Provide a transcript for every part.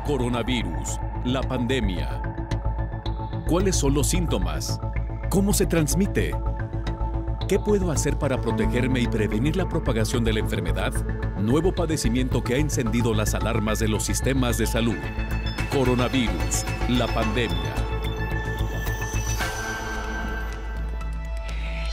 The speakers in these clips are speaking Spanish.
Coronavirus, la pandemia. ¿Cuáles son los síntomas? ¿Cómo se transmite? ¿Qué puedo hacer para protegerme y prevenir la propagación de la enfermedad? Nuevo padecimiento que ha encendido las alarmas de los sistemas de salud. Coronavirus, la pandemia.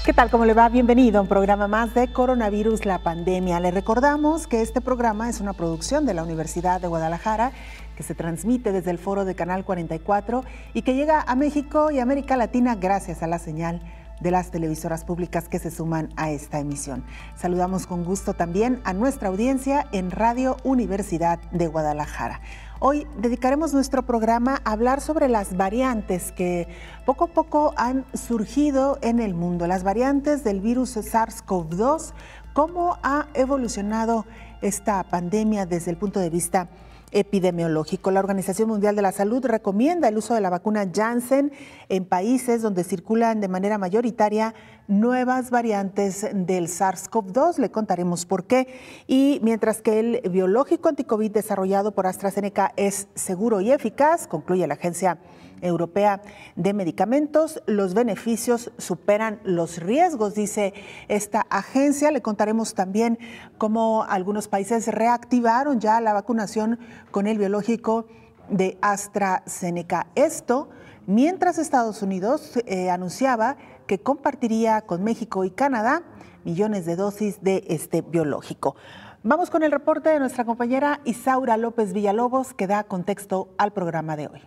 ¿Qué tal? ¿Cómo le va? Bienvenido a un programa más de Coronavirus, la pandemia. Le recordamos que este programa es una producción de la Universidad de Guadalajara que se transmite desde el foro de Canal 44 y que llega a México y América Latina gracias a la señal de las televisoras públicas que se suman a esta emisión. Saludamos con gusto también a nuestra audiencia en Radio Universidad de Guadalajara. Hoy dedicaremos nuestro programa a hablar sobre las variantes que poco a poco han surgido en el mundo, las variantes del virus SARS-CoV-2, cómo ha evolucionado esta pandemia desde el punto de vista epidemiológico. La Organización Mundial de la Salud recomienda el uso de la vacuna Janssen en países donde circulan de manera mayoritaria nuevas variantes del SARS-CoV-2. Le contaremos por qué. Y mientras que el biológico anticovid desarrollado por AstraZeneca es seguro y eficaz, concluye la Agencia Europea de Medicamentos, los beneficios superan los riesgos, dice esta agencia. Le contaremos también cómo algunos países reactivaron ya la vacunación con el biológico de AstraZeneca. Esto mientras Estados Unidos anunciaba que compartiría con México y Canadá millones de dosis de este biológico. Vamos con el reporte de nuestra compañera Isaura López Villalobos, que da contexto al programa de hoy.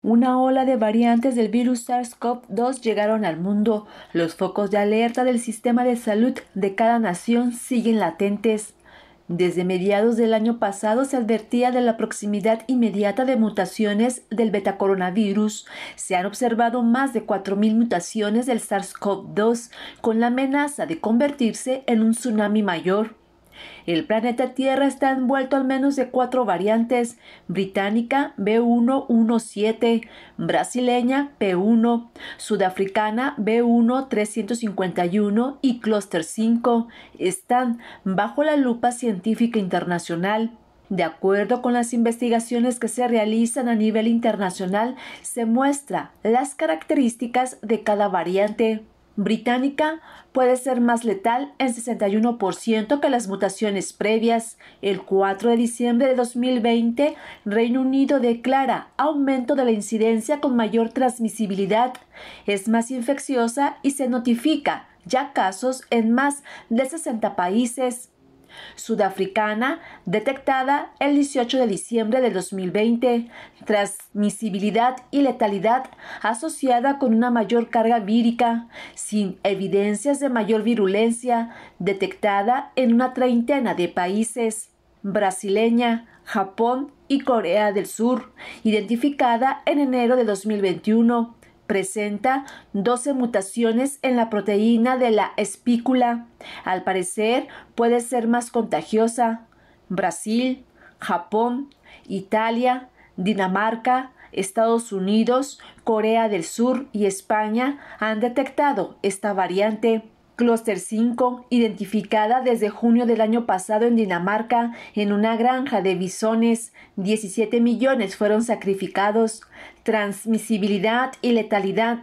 Una ola de variantes del virus SARS-CoV-2 llegaron al mundo. Los focos de alerta del sistema de salud de cada nación siguen latentes. Desde mediados del año pasado se advertía de la proximidad inmediata de mutaciones del betacoronavirus. Se han observado más de 4.000 mutaciones del SARS-CoV-2, con la amenaza de convertirse en un tsunami mayor. El planeta Tierra está envuelto al menos de 4 variantes: británica B117, brasileña P1, sudafricana B1-351 y clúster 5. Están bajo la lupa científica internacional. De acuerdo con las investigaciones que se realizan a nivel internacional, se muestran las características de cada variante. Británica puede ser más letal en 61% que las mutaciones previas. El 4 de diciembre de 2020, Reino Unido declara aumento de la incidencia con mayor transmisibilidad. Es más infecciosa y se notifica ya casos en más de 60 países. Sudafricana, detectada el 18 de diciembre de 2020, transmisibilidad y letalidad asociada con una mayor carga vírica, sin evidencias de mayor virulencia, detectada en una treintena de países. Brasileña, Japón y Corea del Sur, identificada en enero de 2021. Presenta 12 mutaciones en la proteína de la espícula. Al parecer, puede ser más contagiosa. Brasil, Japón, Italia, Dinamarca, Estados Unidos, Corea del Sur y España han detectado esta variante. Clúster 5, identificada desde junio del año pasado en Dinamarca en una granja de bisones. 17 millones fueron sacrificados. Transmisibilidad y letalidad.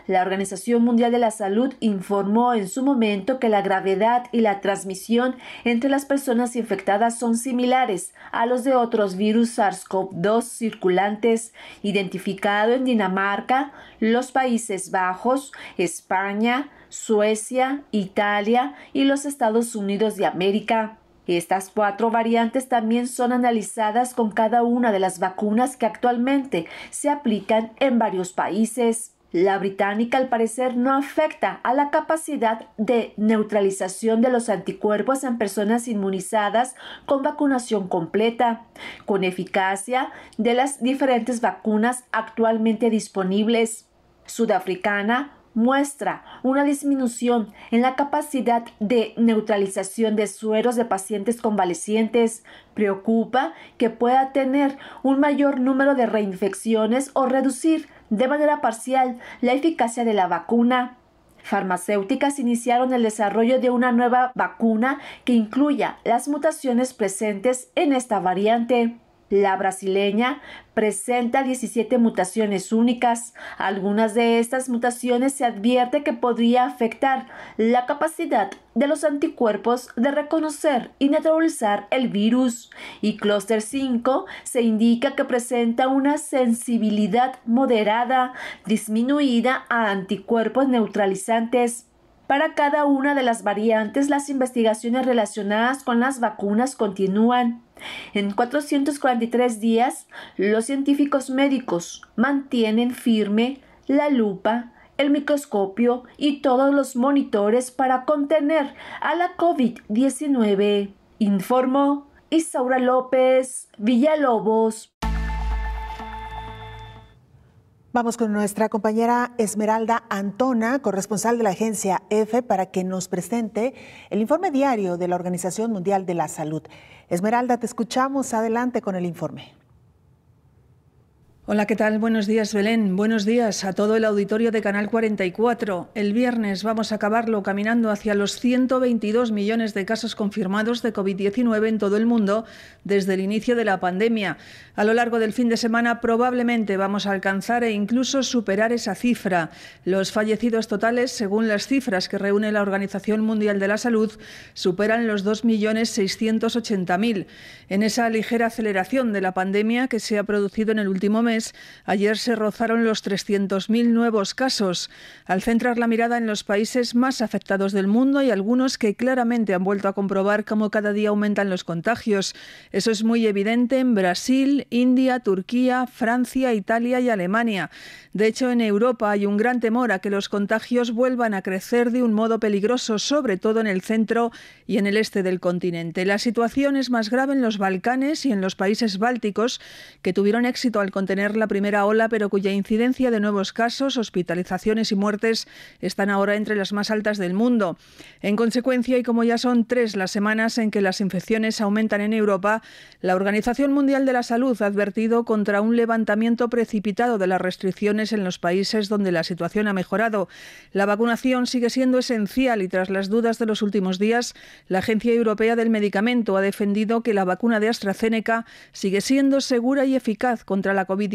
La Organización Mundial de la Salud informó en su momento que la gravedad y la transmisión entre las personas infectadas son similares a los de otros virus SARS-CoV-2 circulantes, identificado en Dinamarca, los Países Bajos, España, Suecia, Italia y los Estados Unidos de América. Estas 4 variantes también son analizadas con cada una de las vacunas que actualmente se aplican en varios países. La británica, al parecer, no afecta a la capacidad de neutralización de los anticuerpos en personas inmunizadas con vacunación completa, con eficacia de las diferentes vacunas actualmente disponibles. Sudafricana muestra una disminución en la capacidad de neutralización de sueros de pacientes convalecientes. Preocupa que pueda tener un mayor número de reinfecciones o reducir de manera parcial la eficacia de la vacuna. farmacéuticas iniciaron el desarrollo de una nueva vacuna que incluya las mutaciones presentes en esta variante. La brasileña presenta 17 mutaciones únicas. Algunas de estas mutaciones se advierte que podría afectar la capacidad de los anticuerpos de reconocer y neutralizar el virus. Y Clúster 5 se indica que presenta una sensibilidad moderada, disminuida a anticuerpos neutralizantes. Para cada una de las variantes, las investigaciones relacionadas con las vacunas continúan. En 443 días, los científicos médicos mantienen firme la lupa, el microscopio y todos los monitores para contener a la COVID-19, informó Isaura López Villalobos. Vamos con nuestra compañera Esmeralda Antona, corresponsal de la agencia EFE, para que nos presente el informe diario de la Organización Mundial de la Salud. Esmeralda, te escuchamos. Adelante con el informe. Hola, ¿qué tal? Buenos días, Belén. Buenos días a todo el auditorio de Canal 44. El viernes vamos a acabarlo caminando hacia los 122 millones de casos confirmados de COVID-19 en todo el mundo desde el inicio de la pandemia. A lo largo del fin de semana probablemente vamos a alcanzar e incluso superar esa cifra. Los fallecidos totales, según las cifras que reúne la Organización Mundial de la Salud, superan los 2.680.000. En esa ligera aceleración de la pandemia que se ha producido en el último mes, ayer se rozaron los 300.000 nuevos casos. Al centrar la mirada en los países más afectados del mundo, hay algunos que claramente han vuelto a comprobar cómo cada día aumentan los contagios. Eso es muy evidente en Brasil, India, Turquía, Francia, Italia y Alemania. De hecho, en Europa hay un gran temor a que los contagios vuelvan a crecer de un modo peligroso, sobre todo en el centro y en el este del continente. La situación es más grave en los Balcanes y en los países bálticos, que tuvieron éxito al contener la primera ola, pero cuya incidencia de nuevos casos, hospitalizaciones y muertes están ahora entre las más altas del mundo. En consecuencia, y como ya son 3 las semanas en que las infecciones aumentan en Europa, la Organización Mundial de la Salud ha advertido contra un levantamiento precipitado de las restricciones en los países donde la situación ha mejorado. La vacunación sigue siendo esencial y tras las dudas de los últimos días, la Agencia Europea del Medicamento ha defendido que la vacuna de AstraZeneca sigue siendo segura y eficaz contra la COVID-19.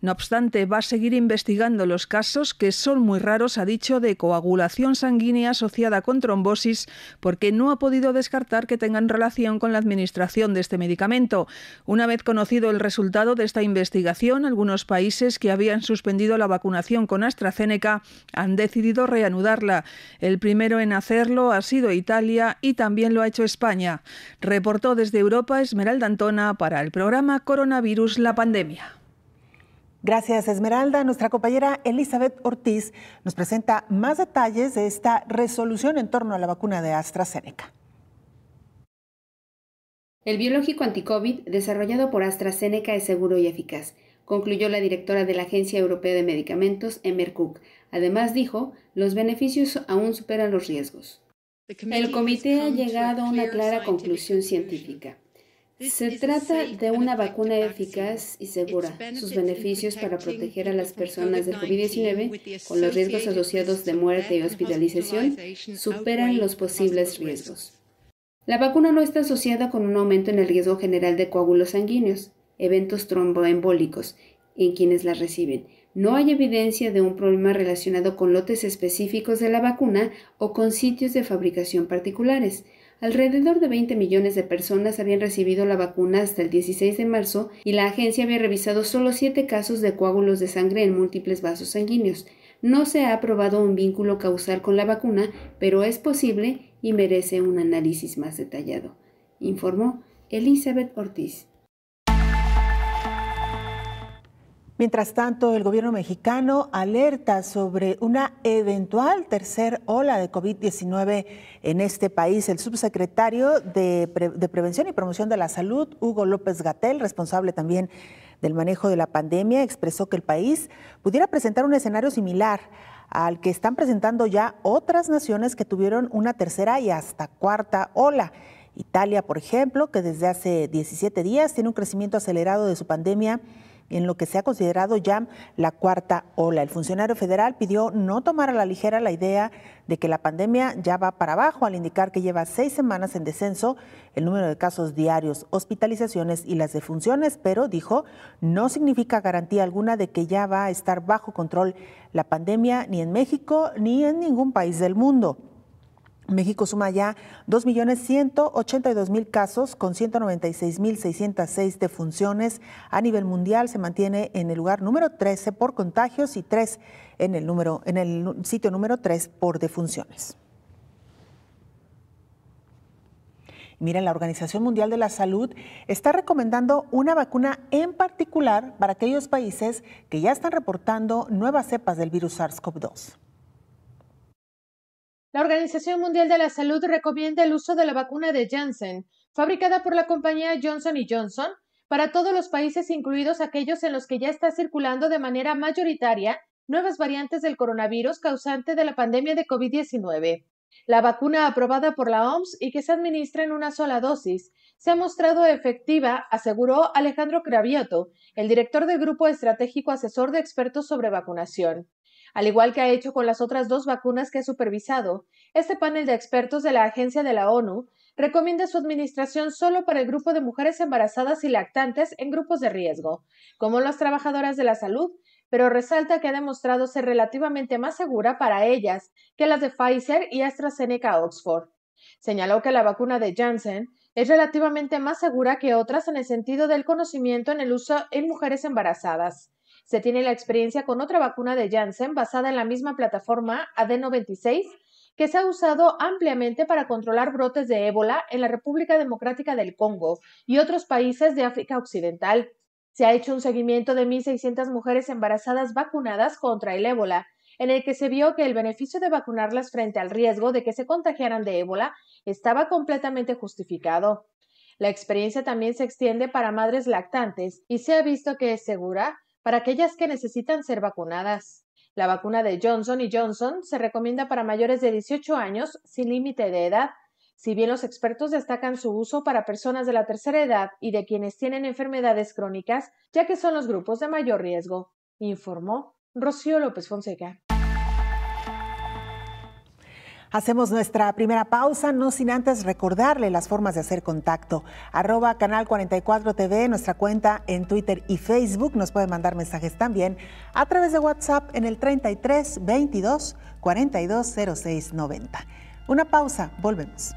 No obstante, va a seguir investigando los casos, que son muy raros, ha dicho, de coagulación sanguínea asociada con trombosis, porque no ha podido descartar que tengan relación con la administración de este medicamento. Una vez conocido el resultado de esta investigación, algunos países que habían suspendido la vacunación con AstraZeneca han decidido reanudarla. El primero en hacerlo ha sido Italia y también lo ha hecho España. Reportó desde Europa Esmeralda Antona para el programa Coronavirus, la pandemia. Gracias, Esmeralda. Nuestra compañera Elizabeth Ortiz nos presenta más detalles de esta resolución en torno a la vacuna de AstraZeneca. El biológico anti-COVID desarrollado por AstraZeneca es seguro y eficaz, concluyó la directora de la Agencia Europea de Medicamentos, Emmer Cook. Además dijo, los beneficios aún superan los riesgos. El comité ha llegado a una clara conclusión científica. Se trata de una vacuna eficaz y segura. Sus beneficios para proteger a las personas del COVID-19 con los riesgos asociados de muerte y hospitalización superan los posibles riesgos. La vacuna no está asociada con un aumento en el riesgo general de coágulos sanguíneos, eventos tromboembólicos en quienes la reciben. No hay evidencia de un problema relacionado con lotes específicos de la vacuna o con sitios de fabricación particulares. Alrededor de 20 millones de personas habían recibido la vacuna hasta el 16 de marzo y la agencia había revisado solo 7 casos de coágulos de sangre en múltiples vasos sanguíneos. No se ha probado un vínculo causal con la vacuna, pero es posible y merece un análisis más detallado, informó Elizabeth Ortiz. Mientras tanto, el gobierno mexicano alerta sobre una eventual tercera ola de COVID-19 en este país. El subsecretario de Prevención y Promoción de la Salud, Hugo López-Gatell, responsable también del manejo de la pandemia, expresó que el país pudiera presentar un escenario similar al que están presentando ya otras naciones que tuvieron una tercera y hasta cuarta ola. Italia, por ejemplo, que desde hace 17 días tiene un crecimiento acelerado de su pandemia en lo que se ha considerado ya la cuarta ola. El funcionario federal pidió no tomar a la ligera la idea de que la pandemia ya va para abajo, al indicar que lleva 6 semanas en descenso el número de casos diarios, hospitalizaciones y las defunciones, pero dijo, no significa garantía alguna de que ya va a estar bajo control la pandemia ni en México ni en ningún país del mundo. México suma ya 2.182.000 casos con 196.606 defunciones. A nivel mundial se mantiene en el lugar número 13 por contagios y 3 en el sitio número 3 por defunciones. Miren, la Organización Mundial de la Salud está recomendando una vacuna en particular para aquellos países que ya están reportando nuevas cepas del virus SARS-CoV-2. La Organización Mundial de la Salud recomienda el uso de la vacuna de Janssen, fabricada por la compañía Johnson & Johnson, para todos los países, incluidos aquellos en los que ya está circulando de manera mayoritaria nuevas variantes del coronavirus causante de la pandemia de COVID-19. La vacuna aprobada por la OMS y que se administra en una sola dosis se ha mostrado efectiva, aseguró Alejandro Cravioto, el director del Grupo Estratégico Asesor de Expertos sobre Vacunación. Al igual que ha hecho con las otras 2 vacunas que ha supervisado, este panel de expertos de la Agencia de la ONU recomienda su administración solo para el grupo de mujeres embarazadas y lactantes en grupos de riesgo, como las trabajadoras de la salud, pero resalta que ha demostrado ser relativamente más segura para ellas que las de Pfizer y AstraZeneca Oxford. Señaló que la vacuna de Janssen es relativamente más segura que otras en el sentido del conocimiento en el uso en mujeres embarazadas. Se tiene la experiencia con otra vacuna de Janssen basada en la misma plataforma Adeno26 que se ha usado ampliamente para controlar brotes de ébola en la República Democrática del Congo y otros países de África Occidental. Se ha hecho un seguimiento de 1.600 mujeres embarazadas vacunadas contra el ébola, en el que se vio que el beneficio de vacunarlas frente al riesgo de que se contagiaran de ébola estaba completamente justificado. La experiencia también se extiende para madres lactantes y se ha visto que es segura para aquellas que necesitan ser vacunadas. La vacuna de Johnson & Johnson se recomienda para mayores de 18 años sin límite de edad, si bien los expertos destacan su uso para personas de la tercera edad y de quienes tienen enfermedades crónicas, ya que son los grupos de mayor riesgo, informó Rocío López Fonseca. Hacemos nuestra primera pausa, no sin antes recordarle las formas de hacer contacto. @Canal 44 TV, nuestra cuenta en Twitter y Facebook. Nos puede mandar mensajes también a través de WhatsApp en el 33 22 42 06 90. Una pausa, volvemos.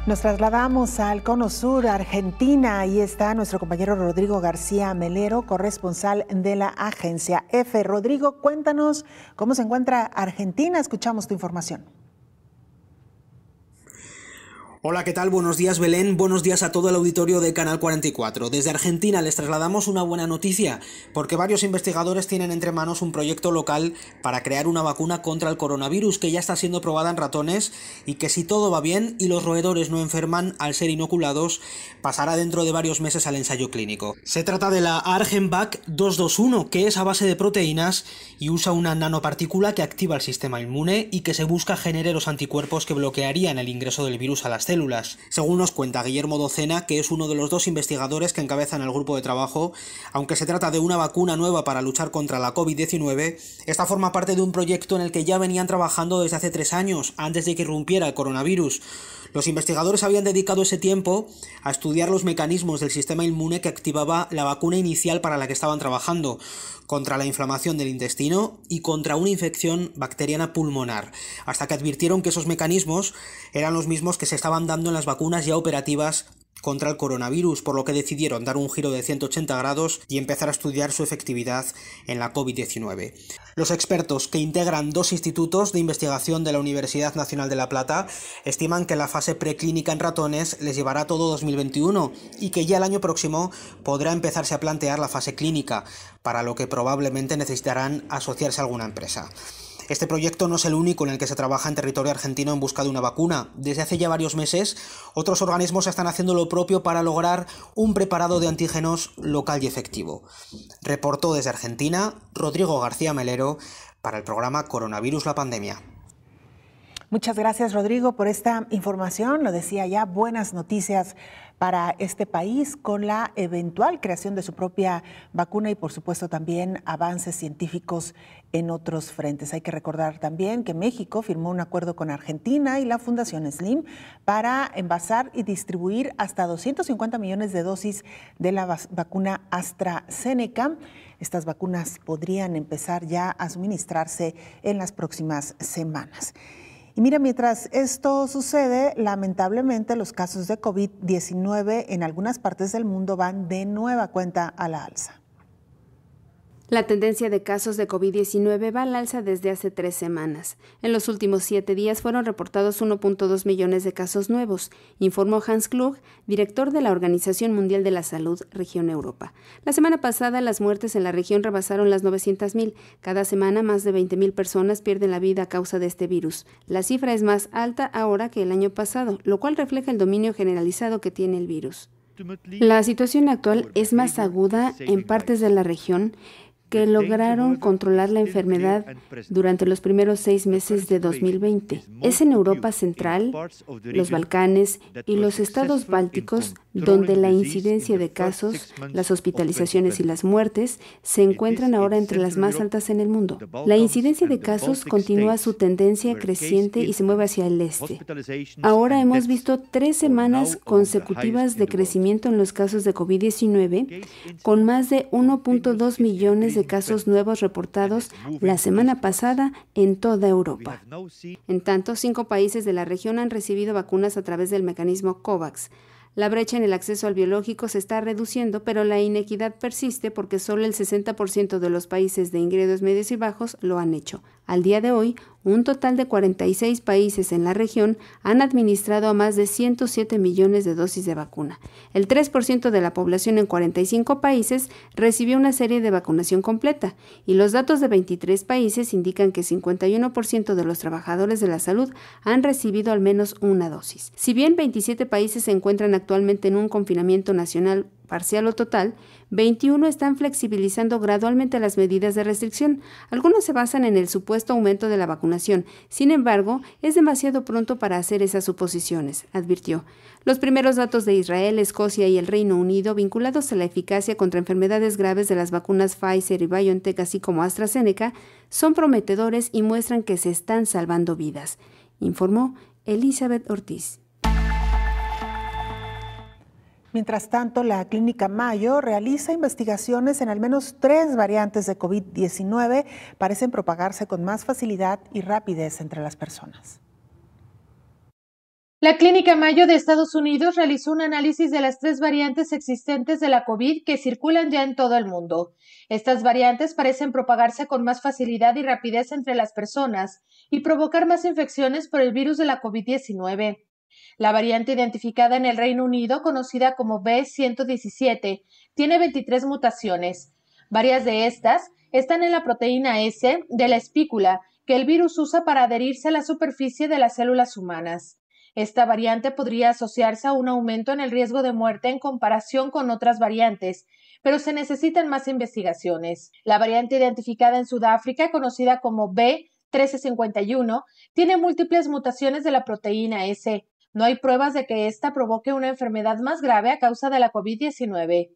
Nos trasladamos al Cono Sur, Argentina. Ahí está nuestro compañero Rodrigo García Melero, corresponsal de la agencia EFE. Rodrigo, cuéntanos cómo se encuentra Argentina. Escuchamos tu información. Hola, ¿qué tal? Buenos días, Belén. Buenos días a todo el auditorio de Canal 44. Desde Argentina les trasladamos una buena noticia, porque varios investigadores tienen entre manos un proyecto local para crear una vacuna contra el coronavirus que ya está siendo probada en ratones y que, si todo va bien y los roedores no enferman al ser inoculados, pasará dentro de varios meses al ensayo clínico. Se trata de la Argenvac 221, que es a base de proteínas y usa una nanopartícula que activa el sistema inmune y que se busca genere los anticuerpos que bloquearían el ingreso del virus a las células. Según nos cuenta Guillermo Docena, que es uno de los 2 investigadores que encabezan el grupo de trabajo, aunque se trata de una vacuna nueva para luchar contra la COVID-19, esta forma parte de un proyecto en el que ya venían trabajando desde hace 3 años, antes de que irrumpiera el coronavirus. Los investigadores habían dedicado ese tiempo a estudiar los mecanismos del sistema inmune que activaba la vacuna inicial para la que estaban trabajando, contra la inflamación del intestino y contra una infección bacteriana pulmonar, hasta que advirtieron que esos mecanismos eran los mismos que se estaban dando en las vacunas ya operativas contra el coronavirus, por lo que decidieron dar un giro de 180 grados y empezar a estudiar su efectividad en la COVID-19. Los expertos, que integran 2 institutos de investigación de la Universidad Nacional de La Plata, estiman que la fase preclínica en ratones les llevará todo 2021 y que ya el año próximo podrá empezarse a plantear la fase clínica, para lo que probablemente necesitarán asociarse a alguna empresa. Este proyecto no es el único en el que se trabaja en territorio argentino en busca de una vacuna. Desde hace ya varios meses, otros organismos están haciendo lo propio para lograr un preparado de antígenos local y efectivo. Reportó desde Argentina Rodrigo García Melero para el programa Coronavirus la Pandemia. Muchas gracias, Rodrigo, por esta información. Lo decía ya, buenas noticias para este país con la eventual creación de su propia vacuna y, por supuesto, también avances científicos en otros frentes. Hay que recordar también que México firmó un acuerdo con Argentina y la Fundación Slim para envasar y distribuir hasta 250 millones de dosis de la vacuna AstraZeneca. Estas vacunas podrían empezar ya a suministrarse en las próximas semanas. Y mira, mientras esto sucede, lamentablemente los casos de COVID-19 en algunas partes del mundo van de nueva cuenta a la alza. La tendencia de casos de COVID-19 va al alza desde hace 3 semanas. En los últimos 7 días fueron reportados 1.2 millones de casos nuevos, informó Hans Klug, director de la Organización Mundial de la Salud, Región Europa. La semana pasada, las muertes en la región rebasaron las 900.000. Cada semana, más de 20.000 personas pierden la vida a causa de este virus. La cifra es más alta ahora que el año pasado, lo cual refleja el dominio generalizado que tiene el virus. La situación actual es más aguda en partes de la región que lograron controlar la enfermedad durante los primeros 6 meses de 2020. Es en Europa Central, los Balcanes y los estados bálticos donde la incidencia de casos, las hospitalizaciones y las muertes se encuentran ahora entre las más altas en el mundo. La incidencia de casos continúa su tendencia creciente y se mueve hacia el este. Ahora hemos visto 3 semanas consecutivas de crecimiento en los casos de COVID-19, con más de 1.2 millones de casos nuevos reportados la semana pasada en toda Europa. En tanto, 5 países de la región han recibido vacunas a través del mecanismo COVAX. La brecha en el acceso al biológico se está reduciendo, pero la inequidad persiste porque solo el 60% de los países de ingresos medios y bajos lo han hecho. Al día de hoy, un total de 46 países en la región han administrado a más de 107 millones de dosis de vacuna. El 3% de la población en 45 países recibió una serie de vacunación completa, y los datos de 23 países indican que 51% de los trabajadores de la salud han recibido al menos una dosis. Si bien 27 países se encuentran actualmente en un confinamiento nacional parcial o total, 21 están flexibilizando gradualmente las medidas de restricción. Algunos se basan en el supuesto aumento de la vacunación. Sin embargo, es demasiado pronto para hacer esas suposiciones, advirtió. Los primeros datos de Israel, Escocia y el Reino Unido vinculados a la eficacia contra enfermedades graves de las vacunas Pfizer y BioNTech, así como AstraZeneca, son prometedores y muestran que se están salvando vidas, informó Elizabeth Ortiz. Mientras tanto, la Clínica Mayo realiza investigaciones en al menos 3 variantes de COVID-19. Parecen propagarse con más facilidad y rapidez entre las personas. La Clínica Mayo de Estados Unidos realizó un análisis de las 3 variantes existentes de la COVID que circulan ya en todo el mundo. Estas variantes parecen propagarse con más facilidad y rapidez entre las personas y provocar más infecciones por el virus de la COVID-19. La variante identificada en el Reino Unido, conocida como B117, tiene 23 mutaciones. Varias de estas están en la proteína S de la espícula, que el virus usa para adherirse a la superficie de las células humanas. Esta variante podría asociarse a un aumento en el riesgo de muerte en comparación con otras variantes, pero se necesitan más investigaciones. La variante identificada en Sudáfrica, conocida como B1351, tiene múltiples mutaciones de la proteína S. No hay pruebas de que esta provoque una enfermedad más grave a causa de la COVID-19.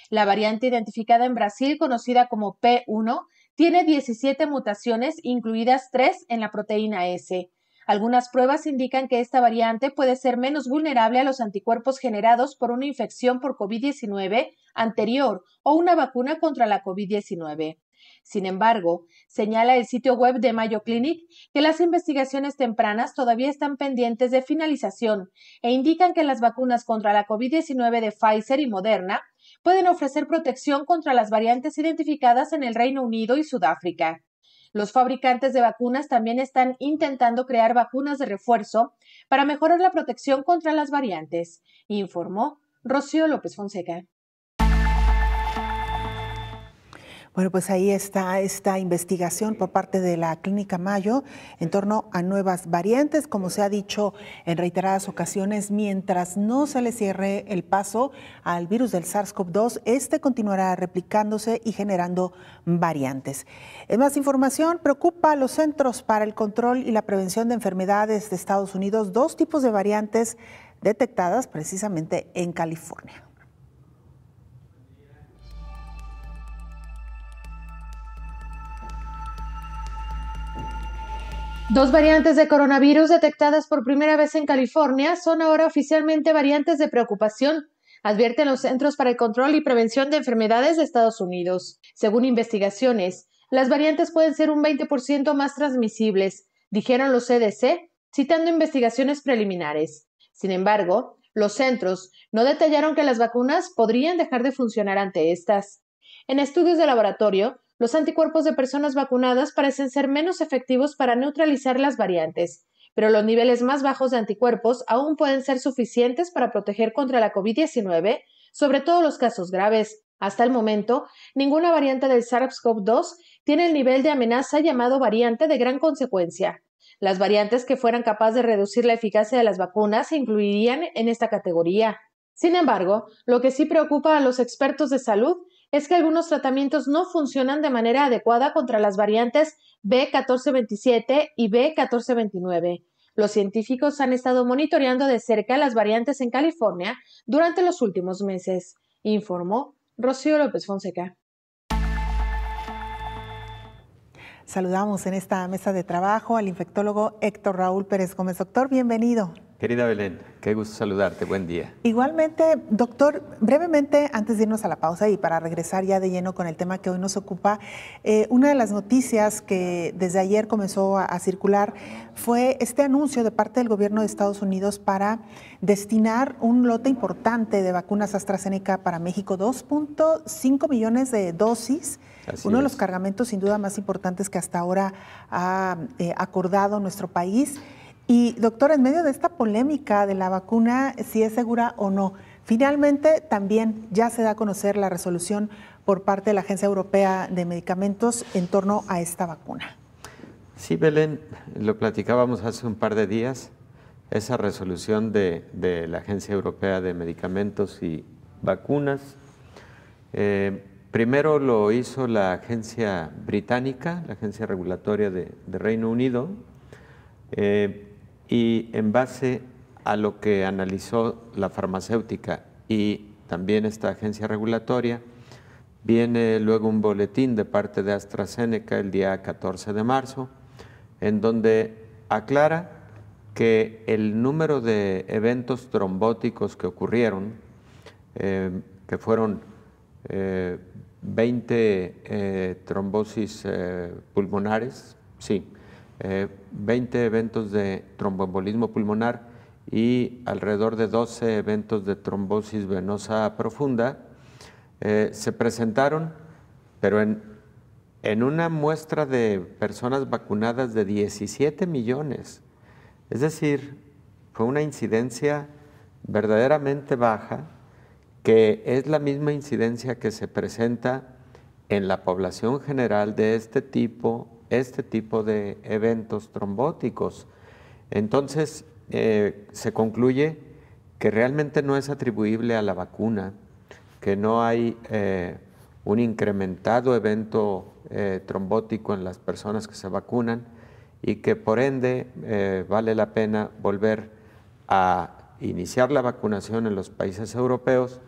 La variante identificada en Brasil, conocida como P1, tiene 17 mutaciones, incluidas 3 en la proteína S. Algunas pruebas indican que esta variante puede ser menos vulnerable a los anticuerpos generados por una infección por COVID-19 anterior o una vacuna contra la COVID-19. Sin embargo, señala el sitio web de Mayo Clinic que las investigaciones tempranas todavía están pendientes de finalización e indican que las vacunas contra la COVID-19 de Pfizer y Moderna pueden ofrecer protección contra las variantes identificadas en el Reino Unido y Sudáfrica. Los fabricantes de vacunas también están intentando crear vacunas de refuerzo para mejorar la protección contra las variantes, informó Rocío López Fonseca. Bueno, pues ahí está esta investigación por parte de la Clínica Mayo en torno a nuevas variantes. Como se ha dicho en reiteradas ocasiones, mientras no se le cierre el paso al virus del SARS-CoV-2, este continuará replicándose y generando variantes. En más información, preocupa a los Centros para el Control y la Prevención de Enfermedades de Estados Unidos 2 tipos de variantes detectadas precisamente en California. Dos variantes de coronavirus detectadas por primera vez en California son ahora oficialmente variantes de preocupación, advierten los Centros para el Control y Prevención de Enfermedades de Estados Unidos. Según investigaciones, las variantes pueden ser un 20% más transmisibles, dijeron los CDC, citando investigaciones preliminares. Sin embargo, los centros no detallaron que las vacunas podrían dejar de funcionar ante estas. En estudios de laboratorio, los anticuerpos de personas vacunadas parecen ser menos efectivos para neutralizar las variantes, pero los niveles más bajos de anticuerpos aún pueden ser suficientes para proteger contra la COVID-19, sobre todo los casos graves. Hasta el momento, ninguna variante del SARS-CoV-2 tiene el nivel de amenaza llamado variante de gran consecuencia. Las variantes que fueran capaces de reducir la eficacia de las vacunas se incluirían en esta categoría. Sin embargo, lo que sí preocupa a los expertos de salud es que algunos tratamientos no funcionan de manera adecuada contra las variantes B1427 y B1429. Los científicos han estado monitoreando de cerca las variantes en California durante los últimos meses, informó Rocío López Fonseca. Saludamos en esta mesa de trabajo al infectólogo Héctor Raúl Pérez Gómez. Doctor, bienvenido. Querida Belén, qué gusto saludarte, buen día. Igualmente, doctor, brevemente, antes de irnos a la pausa y para regresar ya de lleno con el tema que hoy nos ocupa, una de las noticias que desde ayer comenzó a circular fue este anuncio de parte del gobierno de Estados Unidos para destinar un lote importante de vacunas AstraZeneca para México, 2.5 millones de dosis. Uno de los cargamentos sin duda más importantes que hasta ahora ha acordado nuestro país. Y doctor, en medio de esta polémica de la vacuna, si es segura o no, finalmente también ya se da a conocer la resolución por parte de la Agencia Europea de Medicamentos en torno a esta vacuna. Sí, Belén, lo platicábamos hace un par de días, esa resolución de la Agencia Europea de Medicamentos y Vacunas. Primero lo hizo la agencia británica, la agencia regulatoria de Reino Unido, y en base a lo que analizó la farmacéutica y también esta agencia regulatoria, viene luego un boletín de parte de AstraZeneca el día 14 de marzo, en donde aclara que el número de eventos trombóticos que ocurrieron, que fueron 20 trombosis pulmonares, 20 eventos de tromboembolismo pulmonar y alrededor de 12 eventos de trombosis venosa profunda, se presentaron, pero en una muestra de personas vacunadas de 17 millones. Es decir, fue una incidencia verdaderamente baja, que es la misma incidencia que se presenta en la población general de este tipo de eventos trombóticos. Entonces, se concluye que realmente no es atribuible a la vacuna, que no hay un incrementado evento trombótico en las personas que se vacunan y que por ende vale la pena volver a iniciar la vacunación en los países europeos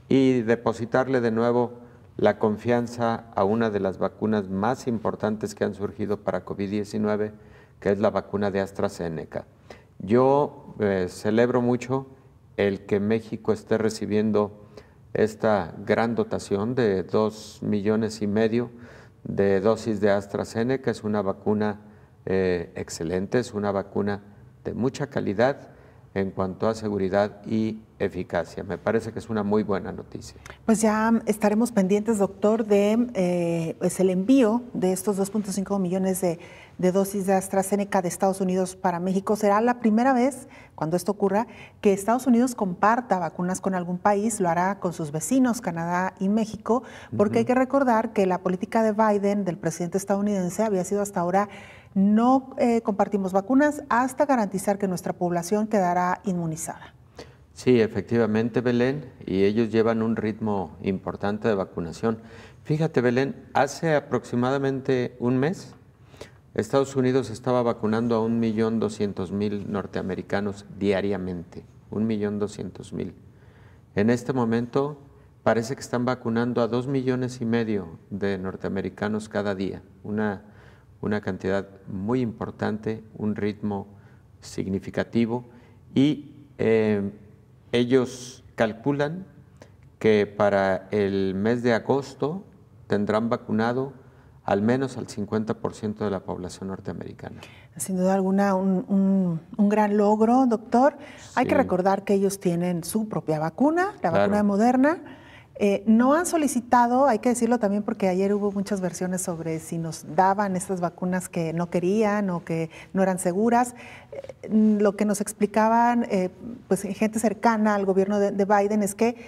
y depositarle de nuevo la confianza a una de las vacunas más importantes que han surgido para COVID-19, que es la vacuna de AstraZeneca. Yo celebro mucho el que México esté recibiendo esta gran dotación de 2,5 millones de dosis de AstraZeneca. Es una vacuna excelente, es una vacuna de mucha calidad en cuanto a seguridad y eficacia. Me parece que es una muy buena noticia. Pues ya estaremos pendientes, doctor, de pues el envío de estos 2.5 millones de dosis de AstraZeneca de Estados Unidos para México. Será la primera vez, cuando esto ocurra, que Estados Unidos comparta vacunas con algún país. Lo hará con sus vecinos, Canadá y México, porque hay que recordar que la política de Biden, del presidente estadounidense, había sido hasta ahora: no compartimos vacunas hasta garantizar que nuestra población quedará inmunizada. Sí, efectivamente, Belén, y ellos llevan un ritmo importante de vacunación. Fíjate, Belén, hace aproximadamente un mes, Estados Unidos estaba vacunando a 1.200.000 norteamericanos diariamente, 1.200.000. En este momento parece que están vacunando a 2,5 millones de norteamericanos cada día, una cantidad muy importante, un ritmo significativo, y ellos calculan que para el mes de agosto tendrán vacunado al menos al 50% de la población norteamericana. Sin duda alguna, un gran logro, doctor. Sí. Hay que recordar que ellos tienen su propia vacuna, la vacuna de Moderna. No han solicitado, hay que decirlo también porque ayer hubo muchas versiones sobre si nos daban estas vacunas que no querían o que no eran seguras. Lo que nos explicaban pues gente cercana al gobierno de Biden es que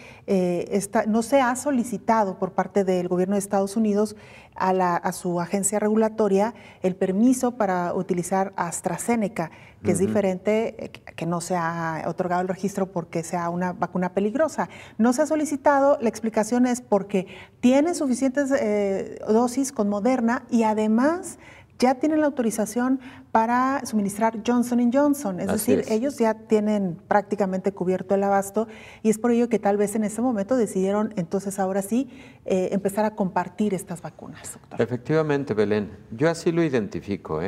no se ha solicitado por parte del gobierno de Estados Unidos a su agencia regulatoria el permiso para utilizar AstraZeneca, que es diferente, que no se ha otorgado el registro porque sea una vacuna peligrosa. No se ha solicitado, la explicación es porque tienen suficientes dosis con Moderna y además ya tienen la autorización para suministrar Johnson & Johnson, es decir, ellos ya tienen prácticamente cubierto el abasto, y es por ello que tal vez en ese momento decidieron entonces ahora sí empezar a compartir estas vacunas, doctor. Efectivamente, Belén, yo así lo identifico,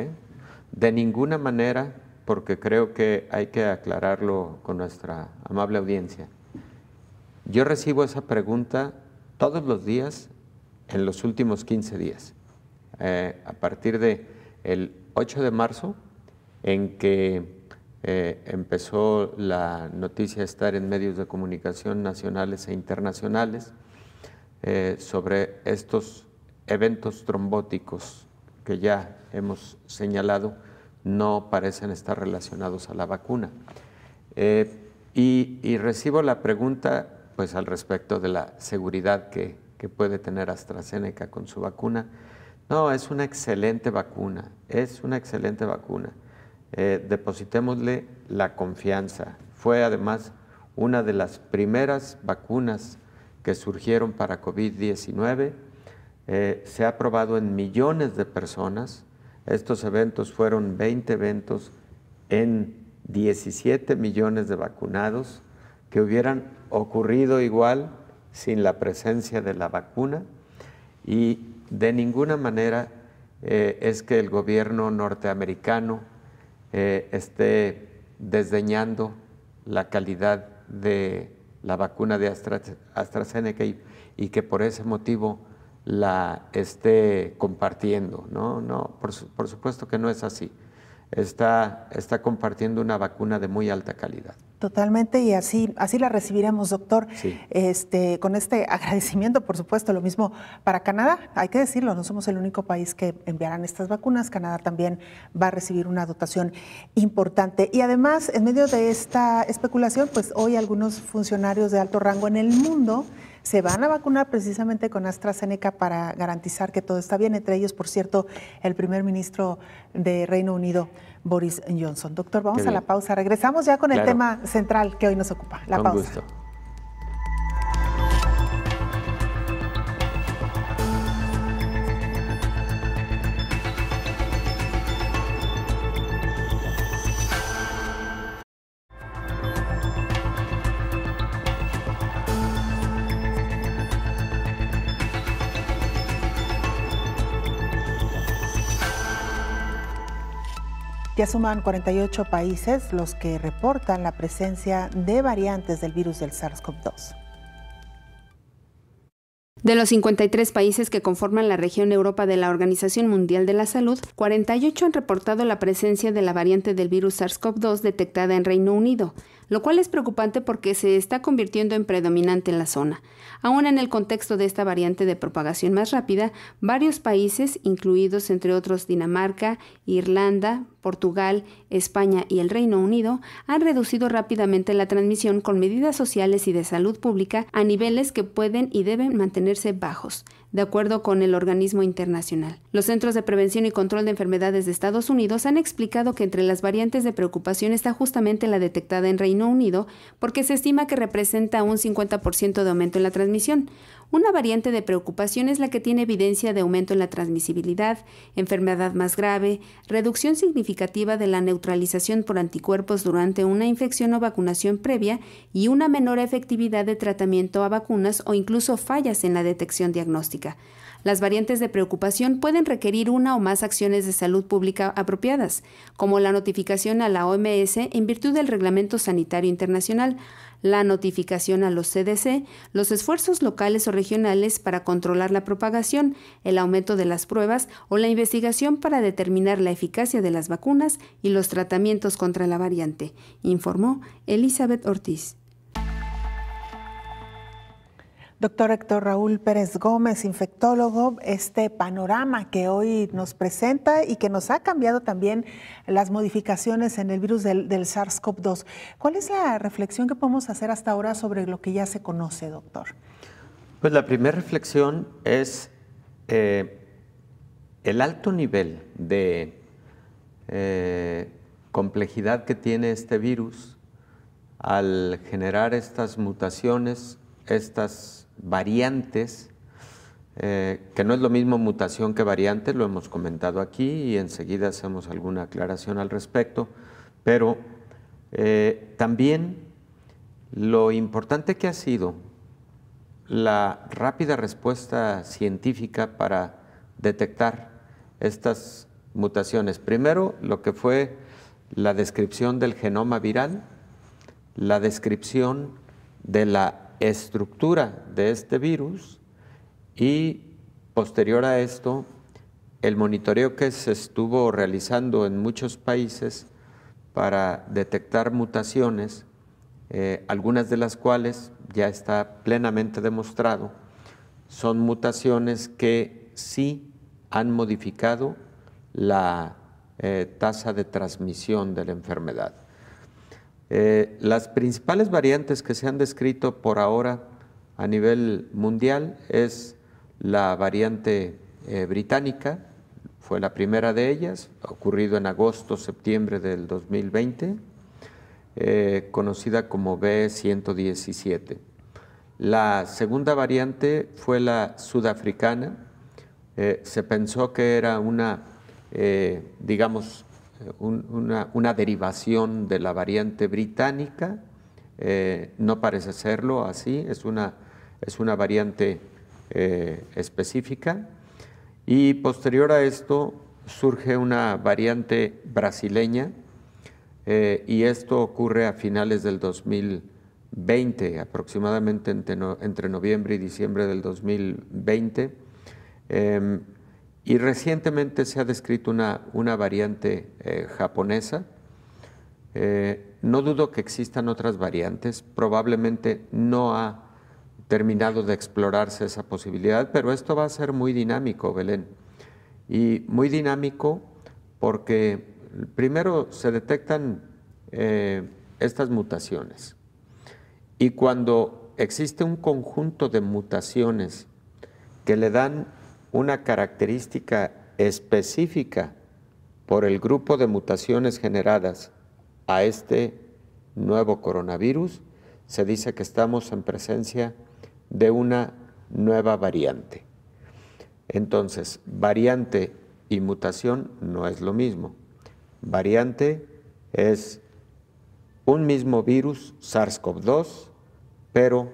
de ninguna manera, porque creo que hay que aclararlo con nuestra amable audiencia. Yo recibo esa pregunta todos los días en los últimos 15 días. A partir del 8 de marzo, en que empezó la noticia a estar en medios de comunicación nacionales e internacionales sobre estos eventos trombóticos que ya hemos señalado, no parecen estar relacionados a la vacuna. Y recibo la pregunta pues, al respecto de la seguridad que puede tener AstraZeneca con su vacuna. No, es una excelente vacuna, es una excelente vacuna. Depositémosle la confianza. Fue además una de las primeras vacunas que surgieron para COVID-19. Se ha probado en millones de personas. Estos eventos fueron 20 eventos en 17 millones de vacunados que hubieran ocurrido igual sin la presencia de la vacuna, y de ninguna manera es que el gobierno norteamericano esté desdeñando la calidad de la vacuna de AstraZeneca y que por ese motivo la esté compartiendo. No, por supuesto que no es así. Está compartiendo una vacuna de muy alta calidad. Totalmente, y así la recibiremos, doctor. Sí. Con este agradecimiento, por supuesto, lo mismo para Canadá. Hay que decirlo, no somos el único país que enviarán estas vacunas. Canadá también va a recibir una dotación importante. Y además, en medio de esta especulación, pues hoy algunos funcionarios de alto rango en el mundo se van a vacunar precisamente con AstraZeneca para garantizar que todo está bien. Entre ellos, por cierto, el primer ministro de Reino Unido, Boris Johnson. Doctor, vamos a la pausa. Regresamos ya con el tema central que hoy nos ocupa. La pausa. Con gusto. Ya suman 48 países los que reportan la presencia de variantes del virus del SARS-CoV-2. De los 53 países que conforman la región Europa de la Organización Mundial de la Salud, 48 han reportado la presencia de la variante del virus SARS-CoV-2 detectada en Reino Unido, lo cual es preocupante porque se está convirtiendo en predominante en la zona. Aún en el contexto de esta variante de propagación más rápida, varios países, incluidos entre otros Dinamarca, Irlanda, Portugal, España y el Reino Unido, han reducido rápidamente la transmisión con medidas sociales y de salud pública a niveles que pueden y deben mantenerse bajos, de acuerdo con el organismo internacional. Los Centros de Prevención y Control de Enfermedades de Estados Unidos han explicado que entre las variantes de preocupación está justamente la detectada en Reino Unido, porque se estima que representa un 50% de aumento en la transmisión. Una variante de preocupación es la que tiene evidencia de aumento en la transmisibilidad, enfermedad más grave, reducción significativa de la neutralización por anticuerpos durante una infección o vacunación previa y una menor efectividad de tratamiento a vacunas o incluso fallas en la detección diagnóstica. Las variantes de preocupación pueden requerir una o más acciones de salud pública apropiadas, como la notificación a la OMS en virtud del Reglamento Sanitario Internacional, la notificación a los CDC, los esfuerzos locales o regionales para controlar la propagación, el aumento de las pruebas o la investigación para determinar la eficacia de las vacunas y los tratamientos contra la variante, informó Elizabeth Ortiz. Doctor Héctor Raúl Pérez Gómez, infectólogo, este panorama que hoy nos presenta y que nos ha cambiado también las modificaciones en el virus del SARS-CoV-2. ¿Cuál es la reflexión que podemos hacer hasta ahora sobre lo que ya se conoce, doctor? Pues la primera reflexión es el alto nivel de complejidad que tiene este virus al generar estas mutaciones, estas variantes, que no es lo mismo mutación que variante, lo hemos comentado aquí y enseguida hacemos alguna aclaración al respecto, pero también lo importante que ha sido la rápida respuesta científica para detectar estas mutaciones. Primero, lo que fue la descripción del genoma viral, la descripción de la estructura de este virus y posterior a esto el monitoreo que se estuvo realizando en muchos países para detectar mutaciones, algunas de las cuales ya está plenamente demostrado, son mutaciones que sí han modificado la tasa de transmisión de la enfermedad. Las principales variantes que se han descrito por ahora a nivel mundial es la variante británica, fue la primera de ellas, ocurrido en agosto-septiembre del 2020, conocida como B117. La segunda variante fue la sudafricana, se pensó que era una, digamos, una derivación de la variante británica, no parece serlo así, es una variante específica, y posterior a esto surge una variante brasileña, y esto ocurre a finales del 2020, aproximadamente entre noviembre y diciembre del 2020, y recientemente se ha descrito una variante japonesa. No dudo que existan otras variantes, probablemente no ha terminado de explorarse esa posibilidad, pero esto va a ser muy dinámico, Belén. Y muy dinámico porque primero se detectan estas mutaciones. Y cuando existe un conjunto de mutaciones que le dan una característica específica por el grupo de mutaciones generadas a este nuevo coronavirus, se dice que estamos en presencia de una nueva variante. Entonces, variante y mutación no es lo mismo. Variante es un mismo virus, SARS-CoV-2, pero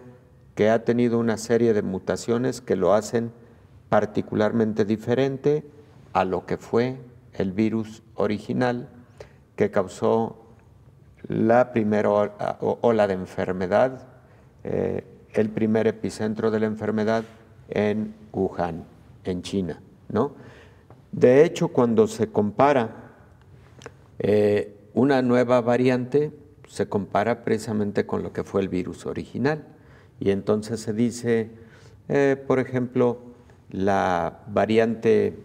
que ha tenido una serie de mutaciones que lo hacen particularmente diferente a lo que fue el virus original que causó la primera ola de enfermedad, el primer epicentro de la enfermedad en Wuhan, en China, ¿no? De hecho, cuando se compara una nueva variante, se compara precisamente con lo que fue el virus original. Y entonces se dice, por ejemplo, la variante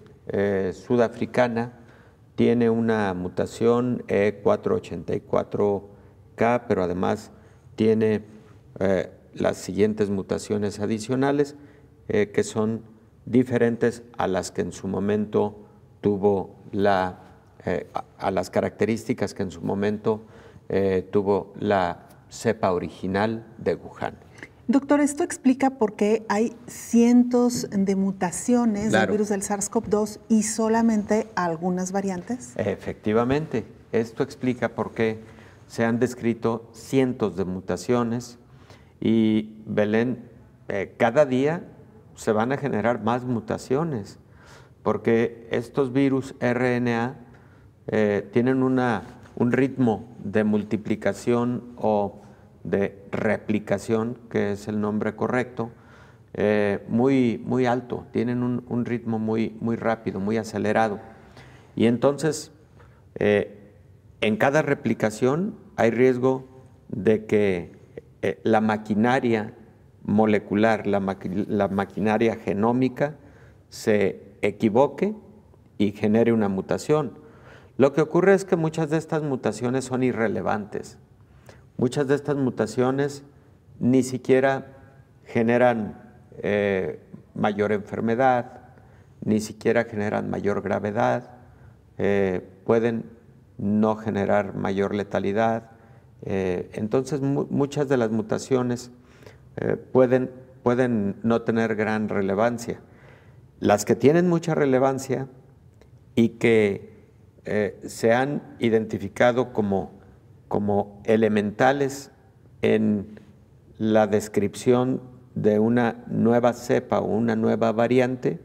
sudafricana tiene una mutación E484K, pero además tiene las siguientes mutaciones adicionales que son diferentes a las que en su momento tuvo a las características que en su momento tuvo la cepa original de Wuhan. Doctor, esto explica por qué hay cientos de mutaciones del virus del SARS-CoV-2 y solamente algunas variantes. Efectivamente, esto explica por qué se han descrito cientos de mutaciones y, Belén, cada día se van a generar más mutaciones, porque estos virus RNA tienen un ritmo de multiplicación o de replicación, que es el nombre correcto, muy alto, tienen un ritmo muy rápido, muy acelerado. Y entonces, en cada replicación hay riesgo de que la maquinaria molecular, la maquinaria genómica, se equivoque y genere una mutación. Lo que ocurre es que muchas de estas mutaciones son irrelevantes. Muchas de estas mutaciones ni siquiera generan mayor enfermedad, ni siquiera generan mayor gravedad, pueden no generar mayor letalidad. Entonces, muchas de las mutaciones pueden no tener gran relevancia. Las que tienen mucha relevancia y que se han identificado como elementales en la descripción de una nueva cepa o una nueva variante,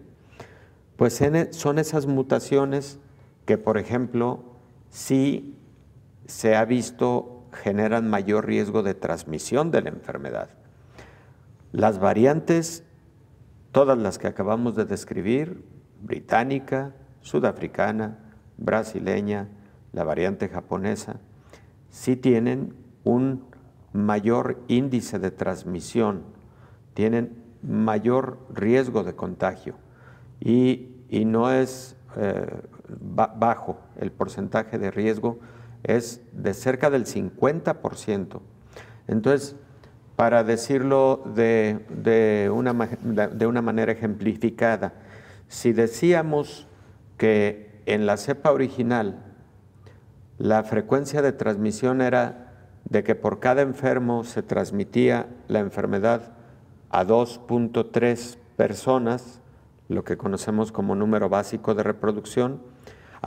pues son esas mutaciones que, por ejemplo, sí se ha visto generan mayor riesgo de transmisión de la enfermedad. Las variantes, todas las que acabamos de describir, británica, sudafricana, brasileña, la variante japonesa, sí tienen un mayor índice de transmisión, tienen mayor riesgo de contagio y no es bajo el porcentaje de riesgo, es de cerca del 50%. Entonces, para decirlo de una manera ejemplificada, si decíamos que en la cepa original la frecuencia de transmisión era de que por cada enfermo se transmitía la enfermedad a 2.3 personas, lo que conocemos como número básico de reproducción.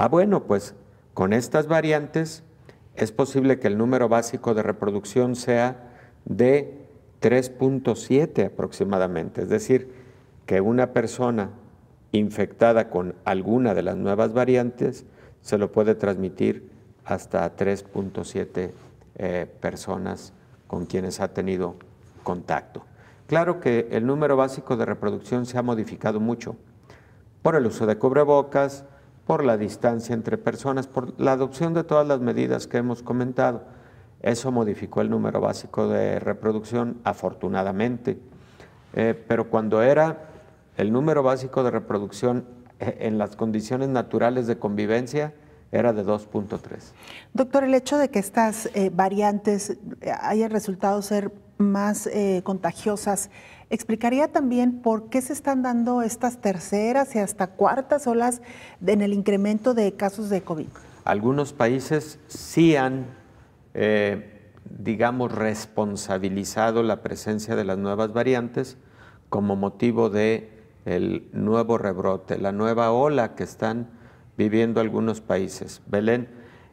Bueno, pues con estas variantes es posible que el número básico de reproducción sea de 3.7 aproximadamente, es decir, que una persona infectada con alguna de las nuevas variantes se lo puede transmitir hasta 3.7 personas con quienes ha tenido contacto. Claro que el número básico de reproducción se ha modificado mucho por el uso de cubrebocas, por la distancia entre personas, por la adopción de todas las medidas que hemos comentado. Eso modificó el número básico de reproducción, afortunadamente. Pero cuando era el número básico de reproducción en las condiciones naturales de convivencia, era de 2.3. Doctor, el hecho de que estas variantes hayan resultado ser más contagiosas, ¿explicaría también por qué se están dando estas terceras y hasta cuartas olas en el incremento de casos de COVID? Algunos países sí han, digamos, responsabilizado la presencia de las nuevas variantes como motivo de el nuevo rebrote, la nueva ola que están viviendo algunos países. Belén,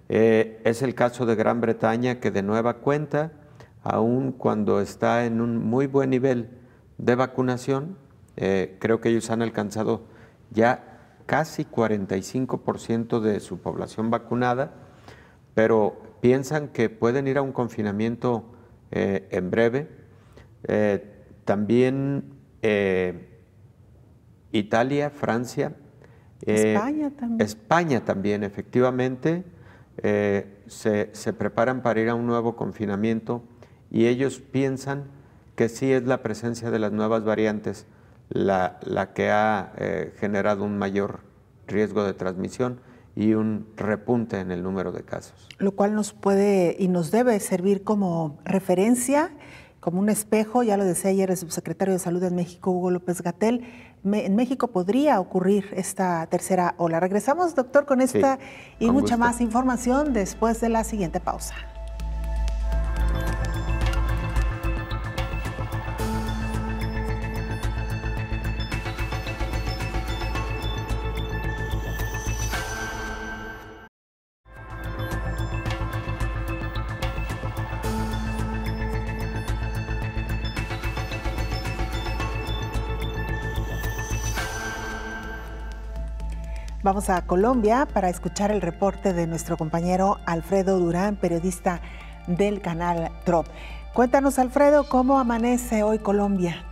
es el caso de Gran Bretaña, que de nueva cuenta, aun cuando está en un muy buen nivel de vacunación, creo que ellos han alcanzado ya casi 45% de su población vacunada, pero piensan que pueden ir a un confinamiento en breve. También Italia, Francia. España también, efectivamente. Se preparan para ir a un nuevo confinamiento y ellos piensan que sí es la presencia de las nuevas variantes la que ha generado un mayor riesgo de transmisión y un repunte en el número de casos. Lo cual nos puede y nos debe servir como referencia, como un espejo. Ya lo decía ayer el subsecretario de Salud en México, Hugo López-Gatell. En México podría ocurrir esta tercera ola. Regresamos, doctor, con esta y mucha más información después de la siguiente pausa. Vamos a Colombia para escuchar el reporte de nuestro compañero Alfredo Durán, periodista del canal TROP. Cuéntanos, Alfredo, ¿cómo amanece hoy Colombia?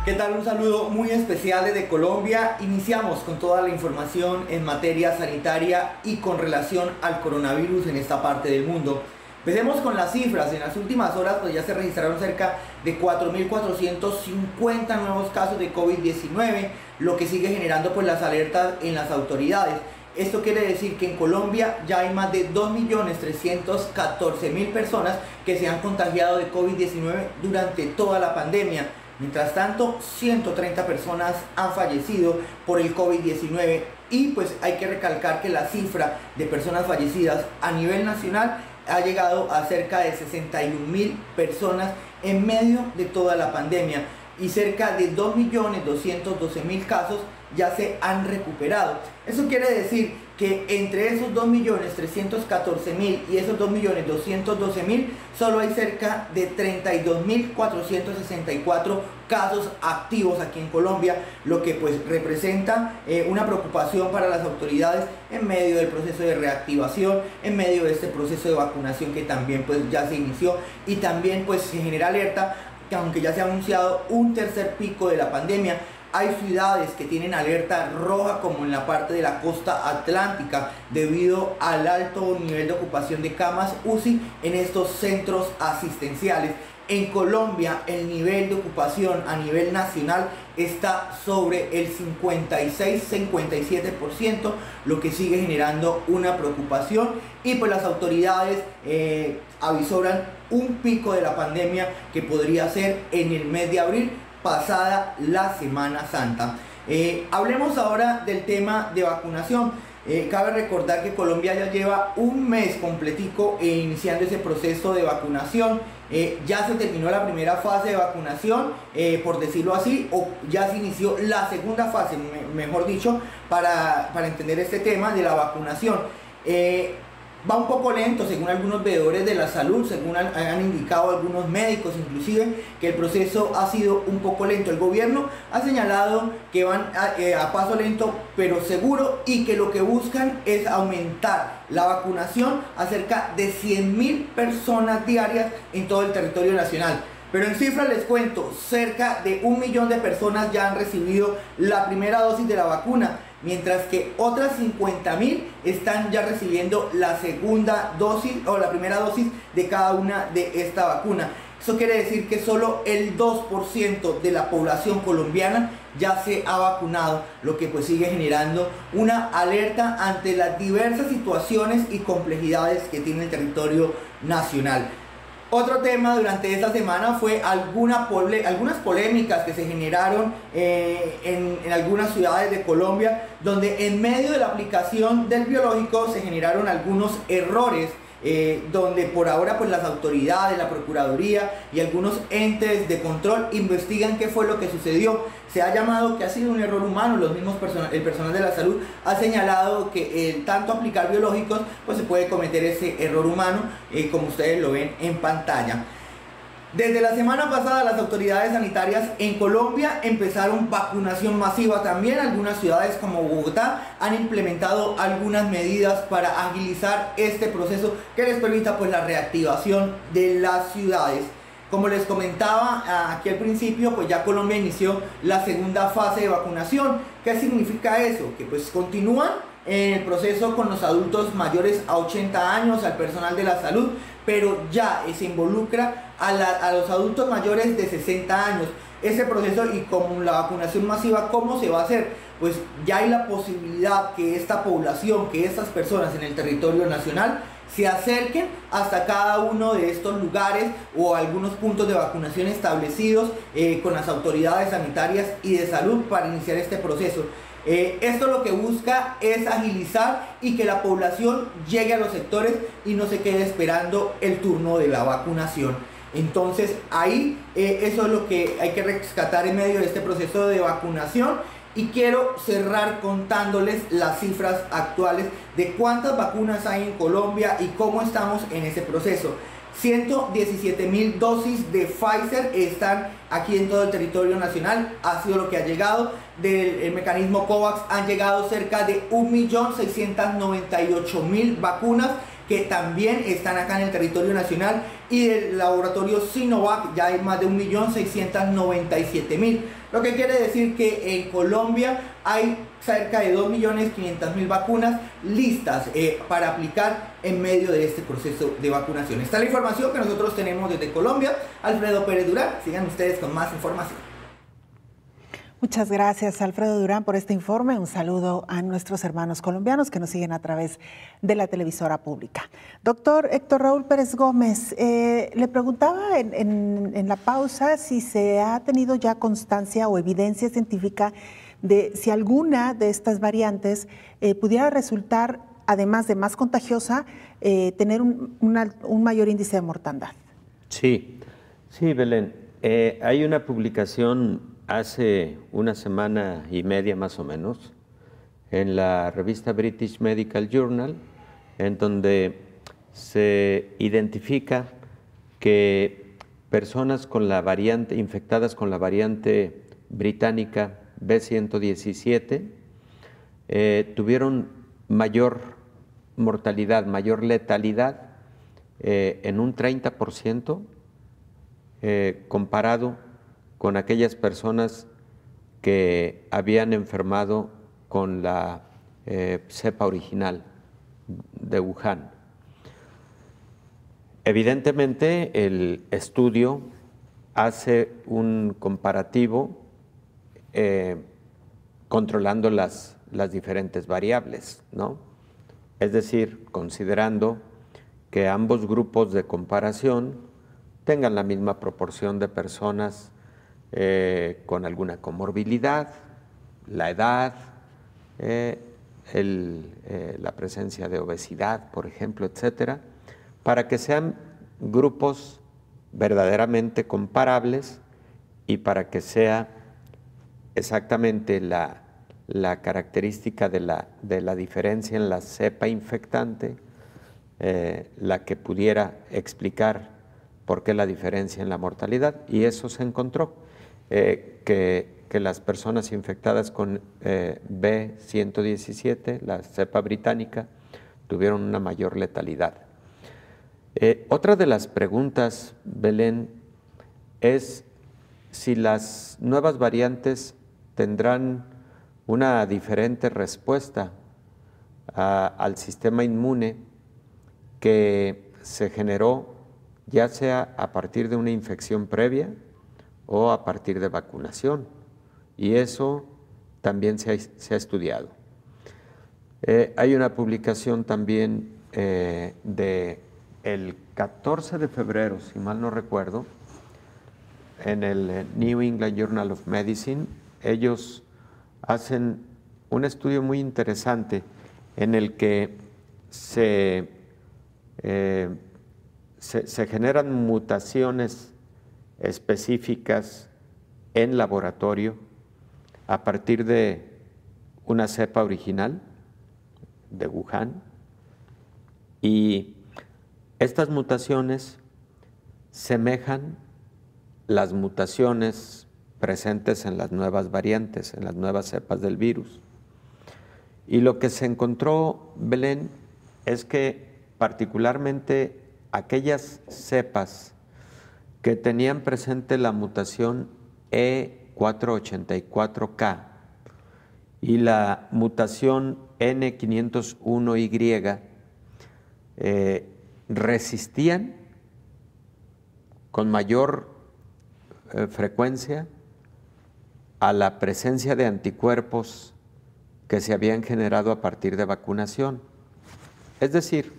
¿Qué tal? Un saludo muy especial desde Colombia. Iniciamos con toda la información en materia sanitaria y con relación al coronavirus en esta parte del mundo. Empecemos con las cifras. En las últimas horas pues ya se registraron cerca de 4.450 nuevos casos de COVID-19, lo que sigue generando pues las alertas en las autoridades. Esto quiere decir que en Colombia ya hay más de 2.314.000 personas que se han contagiado de COVID-19 durante toda la pandemia. Mientras tanto, 130 personas han fallecido por el COVID-19 y pues hay que recalcar que la cifra de personas fallecidas a nivel nacional ha llegado a cerca de 61.000 personas en medio de toda la pandemia y cerca de 2.212.000 casos ya se han recuperado. Eso quiere decir que entre esos 2.314.000 y esos 2.212.000 solo hay cerca de 32.464 casos activos aquí en Colombia, lo que pues representa una preocupación para las autoridades en medio del proceso de reactivación, en medio de este proceso de vacunación que también pues ya se inició y también pues se genera alerta que aunque ya se ha anunciado un tercer pico de la pandemia, hay ciudades que tienen alerta roja como en la parte de la costa atlántica debido al alto nivel de ocupación de camas UCI en estos centros asistenciales. En Colombia el nivel de ocupación a nivel nacional está sobre el 56-57%, lo que sigue generando una preocupación y pues las autoridades avisoran un pico de la pandemia que podría ser en el mes de abril, pasada la Semana Santa. Hablemos ahora del tema de vacunación. Cabe recordar que Colombia ya lleva un mes completico iniciando ese proceso de vacunación. Ya se terminó la primera fase de vacunación, por decirlo así, o ya se inició la segunda fase, mejor dicho, para entender este tema de la vacunación. Va un poco lento según algunos veedores de la salud, según han indicado algunos médicos inclusive, que el proceso ha sido un poco lento. El gobierno ha señalado que van a paso lento pero seguro y que lo que buscan es aumentar la vacunación a cerca de 100.000 personas diarias en todo el territorio nacional. Pero en cifras les cuento, cerca de 1 millón de personas ya han recibido la primera dosis de la vacuna, mientras que otras 50.000 están ya recibiendo la segunda dosis o la primera dosis de cada una de esta vacuna. Eso quiere decir que solo el 2% de la población colombiana ya se ha vacunado, lo que pues sigue generando una alerta ante las diversas situaciones y complejidades que tiene el territorio nacional. Otro tema durante esta semana fue algunas polémicas que se generaron en algunas ciudades de Colombia, donde en medio de la aplicación del biológico se generaron algunos errores, donde por ahora pues las autoridades, la Procuraduría y algunos entes de control investigan qué fue lo que sucedió. Se ha llamado que ha sido un error humano. El personal de la salud ha señalado que tanto aplicar biológicos pues se puede cometer ese error humano, como ustedes lo ven en pantalla. Desde la semana pasada las autoridades sanitarias en Colombia empezaron vacunación masiva también. Algunas ciudades como Bogotá han implementado algunas medidas para agilizar este proceso que les permita pues la reactivación de las ciudades. Como les comentaba aquí al principio, pues ya Colombia inició la segunda fase de vacunación. ¿Qué significa eso? Que pues continúan en el proceso con los adultos mayores a 80 años, al personal de la salud, pero ya se involucra a los adultos mayores de 60 años. Ese proceso, y con la vacunación masiva, ¿cómo se va a hacer? Pues ya hay la posibilidad que esta población, que estas personas en el territorio nacional se acerquen hasta cada uno de estos lugares o algunos puntos de vacunación establecidos con las autoridades sanitarias y de salud para iniciar este proceso. Esto lo que busca es agilizar y que la población llegue a los sectores y no se quede esperando el turno de la vacunación. Entonces ahí eso es lo que hay que rescatar en medio de este proceso de vacunación. Y quiero cerrar contándoles las cifras actuales de cuántas vacunas hay en Colombia y cómo estamos en ese proceso. 117.000 dosis de Pfizer están aquí en todo el territorio nacional, ha sido lo que ha llegado. Del mecanismo COVAX han llegado cerca de 1.698.000 vacunas que también están acá en el territorio nacional, y del laboratorio Sinovac ya hay más de 1.697.000, lo que quiere decir que en Colombia hay cerca de 2.500.000 vacunas listas para aplicar en medio de este proceso de vacunación. Esta es la información que nosotros tenemos desde Colombia. Alfredo Pérez Durán, sigan ustedes con más información. Muchas gracias, Alfredo Durán, por este informe. Un saludo a nuestros hermanos colombianos que nos siguen a través de la televisora pública. Doctor Héctor Raúl Pérez Gómez, le preguntaba en la pausa si se ha tenido ya constancia o evidencia científica de si alguna de estas variantes pudiera resultar, además de más contagiosa, tener un mayor índice de mortandad. Sí, Belén. Hay una publicación hace una semana y media más o menos en la revista British Medical Journal, en donde se identifica que personas con la variante, infectadas con la variante británica B117 tuvieron mayor mortalidad, mayor letalidad en un 30% comparado con aquellas personas que habían enfermado con la cepa original de Wuhan. Evidentemente, el estudio hace un comparativo controlando las diferentes variables, ¿no? Es decir, considerando que ambos grupos de comparación tengan la misma proporción de personas con alguna comorbilidad, la edad, la presencia de obesidad, por ejemplo, etcétera, para que sean grupos verdaderamente comparables y para que sea exactamente la característica de la diferencia en la cepa infectante la que pudiera explicar por qué la diferencia en la mortalidad, y eso se encontró. Que las personas infectadas con B117, la cepa británica, tuvieron una mayor letalidad. Otra de las preguntas, Belén, es si las nuevas variantes tendrán una diferente respuesta al sistema inmune que se generó ya sea a partir de una infección previa o a partir de vacunación, y eso también se ha estudiado. Hay una publicación también del 14 de febrero, si mal no recuerdo, en el New England Journal of Medicine. Ellos hacen un estudio muy interesante en el que se generan mutaciones específicas en laboratorio a partir de una cepa original de Wuhan, y estas mutaciones semejan las mutaciones presentes en las nuevas variantes, en las nuevas cepas del virus. Y lo que se encontró, Belén, es que particularmente aquellas cepas que tenían presente la mutación E484K y la mutación N501Y resistían con mayor frecuencia a la presencia de anticuerpos que se habían generado a partir de vacunación. Es decir,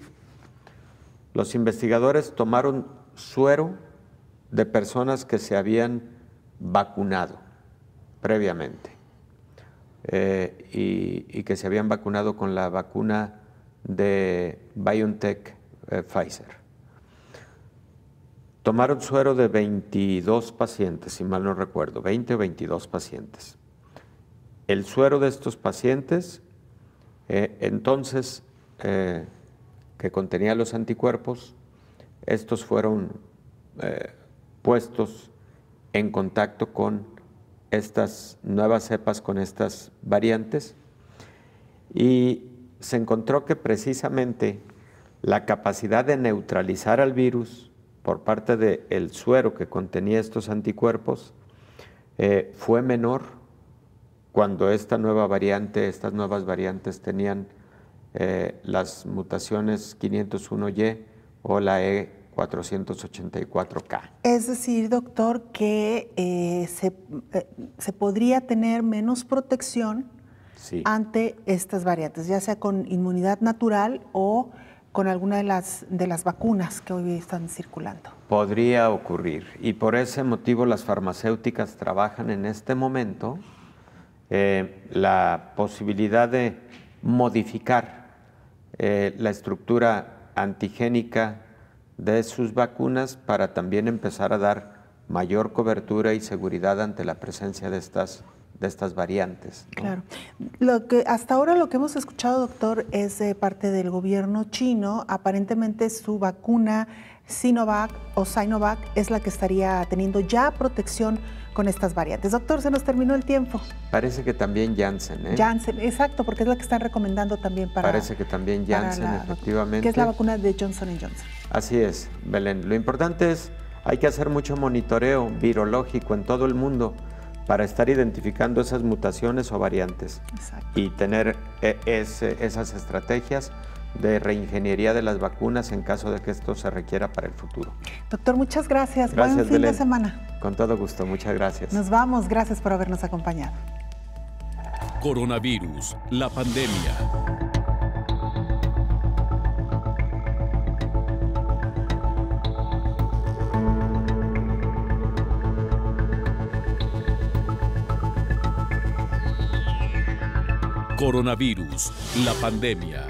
los investigadores tomaron suero de personas que se habían vacunado previamente y que se habían vacunado con la vacuna de BioNTech Pfizer. Tomaron suero de 22 pacientes, si mal no recuerdo, 20 o 22 pacientes. El suero de estos pacientes, entonces, que contenía los anticuerpos, estos fueron puestos en contacto con estas nuevas cepas, con estas variantes, y se encontró que precisamente la capacidad de neutralizar al virus por parte del suero que contenía estos anticuerpos fue menor cuando esta nueva variante, estas nuevas variantes tenían las mutaciones 501Y o la E484K. Es decir, doctor, que se podría tener menos protección ante estas variantes, ya sea con inmunidad natural o con alguna de las vacunas que hoy están circulando. Podría ocurrir, y por ese motivo las farmacéuticas trabajan en este momento la posibilidad de modificar la estructura antigénica de sus vacunas para también empezar a dar mayor cobertura y seguridad ante la presencia de estas variantes, ¿no? Claro. Hasta ahora lo que hemos escuchado, doctor, es de parte del gobierno chino. Aparentemente su vacuna Sinovac o Sinovac es la que estaría teniendo ya protección con estas variantes. Doctor, se nos terminó el tiempo. Parece que también Janssen, ¿eh? Janssen, exacto, porque es la que están recomendando también para... Parece que también Janssen, efectivamente. Que es la vacuna de Johnson & Johnson. Así es, Belén. Lo importante es, hay que hacer mucho monitoreo virológico en todo el mundo para estar identificando esas mutaciones o variantes. Exacto. Y tener esas estrategias de reingeniería de las vacunas en caso de que esto se requiera para el futuro. Doctor, muchas gracias. Gracias, buen fin Belén. De semana. Con todo gusto, muchas gracias. Nos vamos, gracias por habernos acompañado. Coronavirus, la pandemia. Coronavirus, la pandemia.